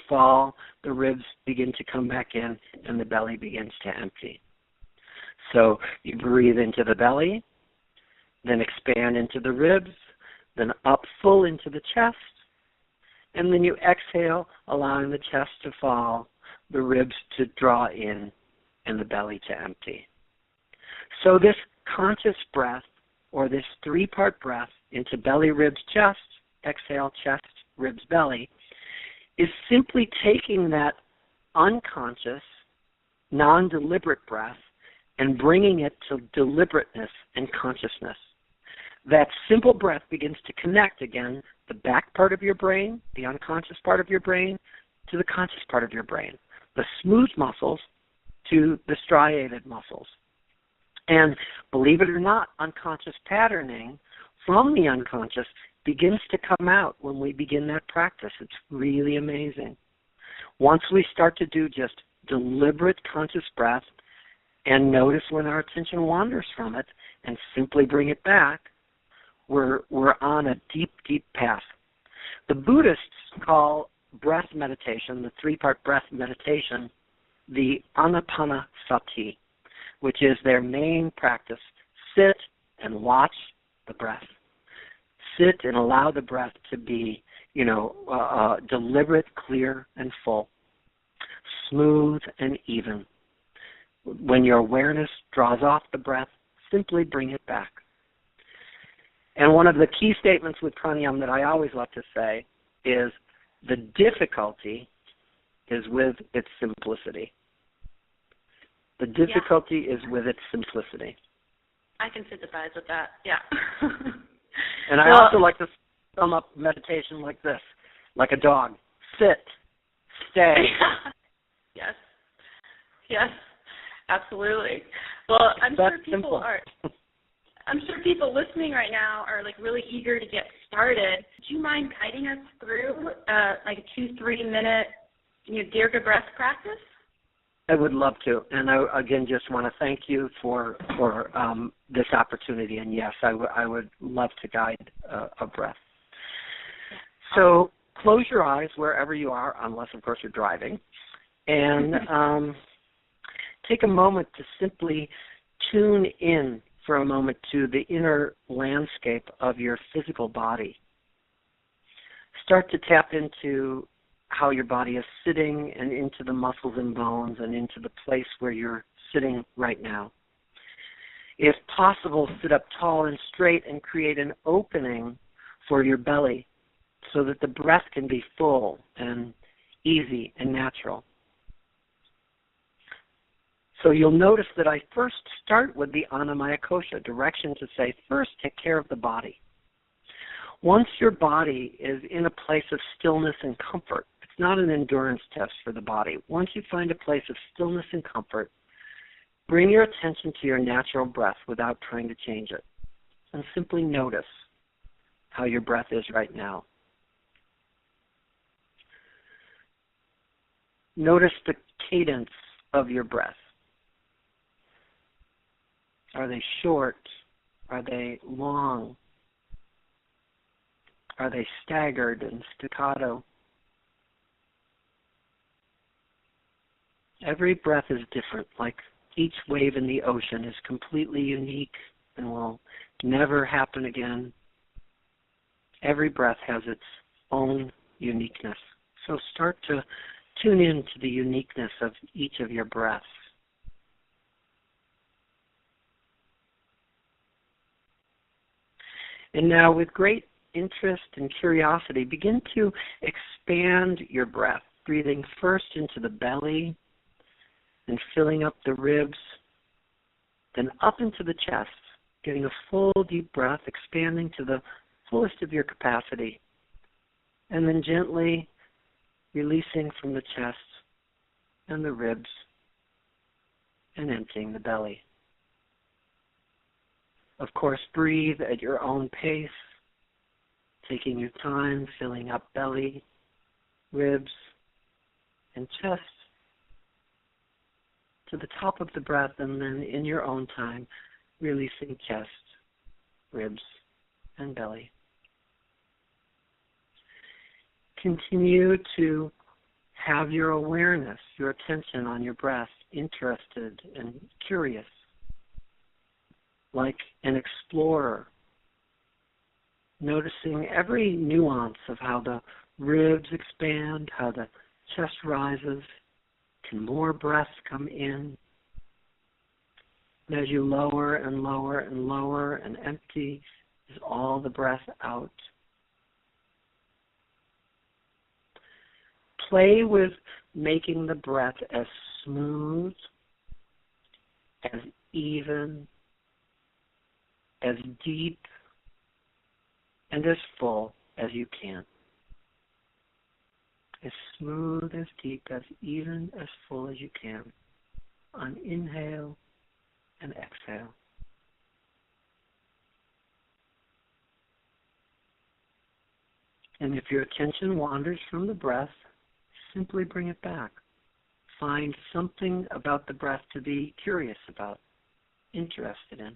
fall, the ribs begin to come back in, and the belly begins to empty. So you breathe into the belly, then expand into the ribs, then up full into the chest, and then you exhale, allowing the chest to fall, the ribs to draw in, and the belly to empty. So this conscious breath, or this three-part breath into belly, ribs, chest, exhale, chest, ribs, belly, is simply taking that unconscious, non-deliberate breath and bringing it to deliberateness and consciousness. That simple breath begins to connect, again, the back part of your brain, the unconscious part of your brain, to the conscious part of your brain, the smooth muscles to the striated muscles. And believe it or not, unconscious patterning from the unconscious begins to come out when we begin that practice. It's really amazing. Once we start to do just deliberate conscious breath and notice when our attention wanders from it and simply bring it back, we're on a deep, deep path. The Buddhists call breath meditation, the three-part breath meditation, the anapanasati, which is their main practice. Sit and watch the breath. Sit and allow the breath to be, deliberate, clear, and full, smooth and even. When your awareness draws off the breath, simply bring it back. And one of the key statements with pranayama that I always love to say is the difficulty is with its simplicity. The difficulty is with its simplicity. I can sympathize with that, yeah. And I also like to sum up meditation like this, like a dog. Sit, stay. Yes, absolutely. Well, I'm sure people listening right now are really eager to get started. Do you mind guiding us through a 2-3 minute Dirga breath practice? I would love to, and I again just want to thank you for this opportunity. And yes, I would love to guide a breath. So close your eyes wherever you are, unless of course you're driving, and take a moment to simply tune in for a moment to the inner landscape of your physical body. Start to tap into how your body is sitting and into the muscles and bones and into the place where you're sitting right now. If possible, sit up tall and straight and create an opening for your belly so that the breath can be full and easy and natural. So you'll notice that I first start with the Annamaya Kosha, direction to say, first take care of the body. Once your body is in a place of stillness and comfort, it's not an endurance test for the body. Once you find a place of stillness and comfort, bring your attention to your natural breath without trying to change it. And simply notice how your breath is right now. Notice the cadence of your breath. Are they short? Are they long? Are they staggered and staccato? Every breath is different, like each wave in the ocean is completely unique and will never happen again. Every breath has its own uniqueness. So start to tune in to the uniqueness of each of your breaths. And now with great interest and curiosity, begin to expand your breath, breathing first into the belly and filling up the ribs, then up into the chest, getting a full deep breath, expanding to the fullest of your capacity, and then gently releasing from the chest and the ribs and emptying the belly. Of course, breathe at your own pace, taking your time, filling up belly, ribs, and chest to the top of the breath, and then in your own time, releasing chest, ribs, and belly. Continue to have your awareness, your attention on your breath, interested and curious, like an explorer, noticing every nuance of how the ribs expand, how the chest rises. Can more breath come in? And as you lower and lower and lower and empty, is all the breath out. Play with making the breath as smooth, as even, as deep, and as full as you can. As smooth, as deep, as even, as full as you can. On inhale and exhale. And if your attention wanders from the breath, simply bring it back. Find something about the breath to be curious about, interested in.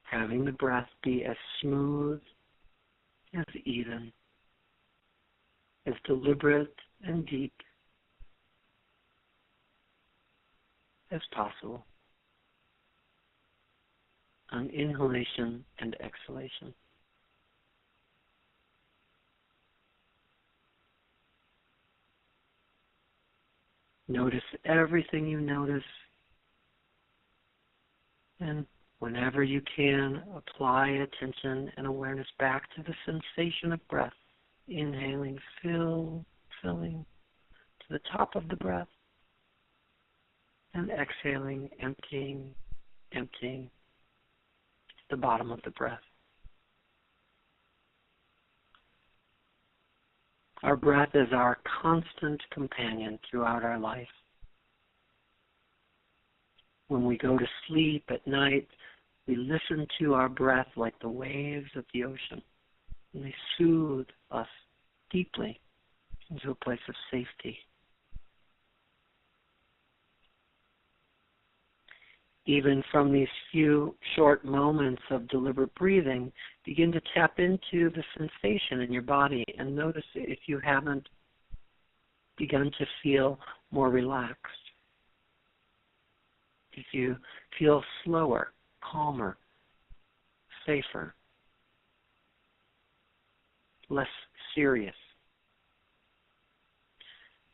Having the breath be as smooth, as even, as deliberate and deep as possible on inhalation and exhalation. Notice everything you notice, and whenever you can, apply attention and awareness back to the sensation of breath. Inhaling, filling to the top of the breath, and exhaling, emptying the bottom of the breath. Our breath is our constant companion throughout our life. When we go to sleep at night, we listen to our breath like the waves of the ocean, and they soothe us deeply into a place of safety. Even from these few short moments of deliberate breathing, begin to tap into the sensation in your body and notice if you haven't begun to feel more relaxed. If you feel slower, calmer, safer, less serious.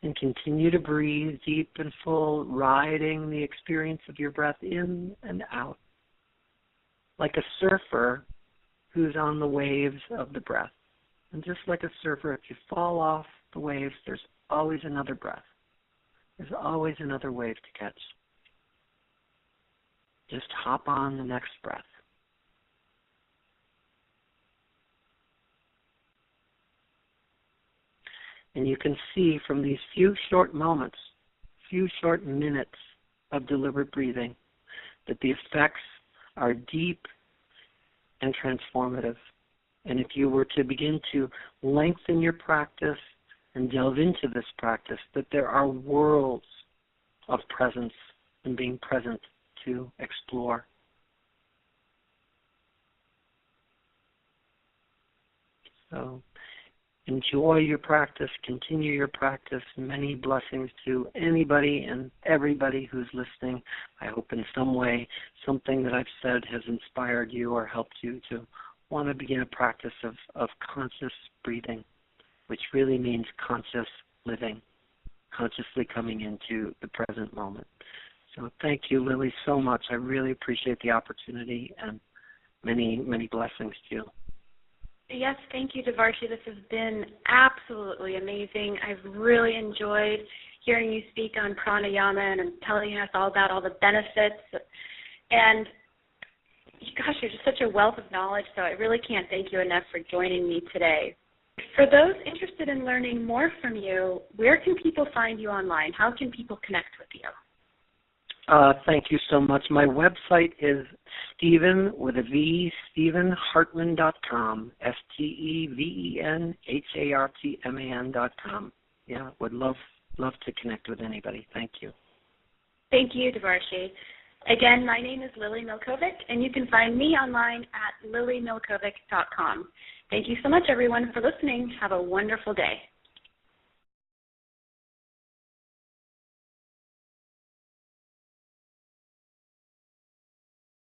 And continue to breathe deep and full, riding the experience of your breath in and out, like a surfer who's on the waves of the breath. And just like a surfer, if you fall off the waves, there's always another breath. There's always another wave to catch. Just hop on the next breath. And you can see from these few short moments, few short minutes of deliberate breathing, that the effects are deep and transformative. And if you were to begin to lengthen your practice and delve into this practice, that there are worlds of presence and being present to explore. So enjoy your practice, continue your practice. Many blessings to anybody and everybody who's listening. I hope in some way something that I've said has inspired you or helped you to want to begin a practice of conscious breathing, which really means conscious living, consciously coming into the present moment. So thank you, Lily, so much. I really appreciate the opportunity, and many, many blessings to you. Yes, thank you, Devarshi. This has been absolutely amazing. I've really enjoyed hearing you speak on pranayama and telling us all about all the benefits. And gosh, you're just such a wealth of knowledge, so I really can't thank you enough for joining me today. For those interested in learning more from you, where can people find you online? How can people connect with you? Thank you so much. My website is Steven, with a V, StevenHartman.com, StevenHartman.com. Yeah, would love to connect with anybody. Thank you. Thank you, Devarshi. Again, my name is Lily Milkovic, and you can find me online at lilymilkovic.com. Thank you so much, everyone, for listening. Have a wonderful day.